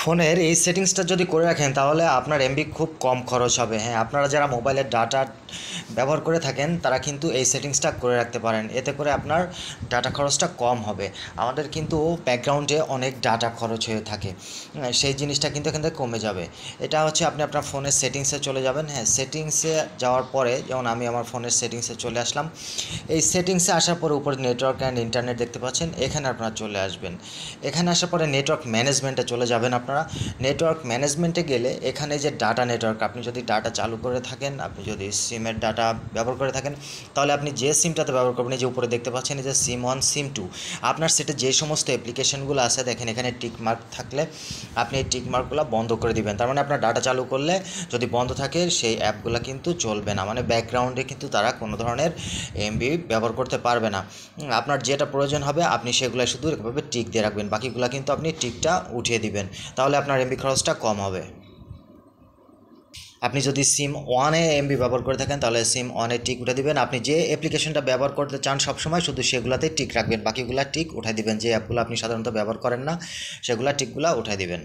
ফোনের এই সেটিংসটা যদি করে রাখেন তাহলে আপনার এমবি খুব কম খরচ হবে। হ্যাঁ, আপনারা যারা মোবাইলের ডাটা ব্যবহার করে থাকেন তারা কিন্তু এই সেটিংসটা করে রাখতে পারেন, এতে করে আপনার ডাটা খরচটা কম হবে। আমাদের কিন্তু ব্যাকগ্রাউন্ডে অনেক ডাটা খরচ হয়ে থাকে, সেই জিনিসটা কিন্তু এখান থেকে কমে যাবে। এটা হচ্ছে আপনি আপনার ফোনের সেটিংসে চলে যাবেন। হ্যাঁ, সেটিংসে যাওয়ার পরে যেমন আমি আমার ফোনের সেটিংসে চলে আসলাম। এই সেটিংসে আসার পরে উপরে নেটওয়ার্ক অ্যান্ড ইন্টারনেট দেখতে পাচ্ছেন, এখানে আপনারা চলে আসবেন। এখানে আসার পরে নেটওয়ার্ক ম্যানেজমেন্টে চলে যাবেন। আপনারা নেটওয়ার্ক ম্যানেজমেন্টে গেলে এখানে যে ডাটা নেটওয়ার্ক, আপনি যদি ডাটা চালু করে থাকেন, আপনি যদি সিমের ডাটা ব্যবহার করে থাকেন, তাহলে আপনি যে সিমটাতে ব্যবহার করবেন, এই যে উপরে দেখতে পাচ্ছেন এই যে সিম 1 সিম 2, আপনার সেটে যে সমস্ত অ্যাপ্লিকেশনগুলো আছে দেখেন এখানে টিক মার্ক থাকলে আপনি এই টিক মার্কগুলো বন্ধ করে দিবেন। তার মানে আপনার ডাটা চালু করলে যদি বন্ধ থাকে সেই অ্যাপগুলো কিন্তু চলবে না, মানে ব্যাকগ্রাউন্ডে কিন্তু তারা কোনো ধরনের এমবি ব্যবহার করতে পারবে না। আপনার যেটা প্রয়োজন হবে আপনি সেগুলো শুধু এভাবে টিক দিয়ে রাখবেন, বাকিগুলো কিন্তু আপনি টিকটা উঠিয়ে দিবেন, তাহলে আপনার এমবি খরচটা কম হবে। আপনি যদি সিম 1-এ এমবি ব্যবহার করে থাকেন তাহলে সিম 1-এ টিক উঠে দিবেন। আপনি যে অ্যাপ্লিকেশনটা ব্যবহার করতে চান সবসময় শুধু সেগুলোতেই টিক রাখবেন, বাকিগুলো টিক উঠাই দিবেন। যে অ্যাপগুলো আপনি সাধারণত ব্যবহার করেন না সেগুলো টিকগুলো উঠাই দিবেন।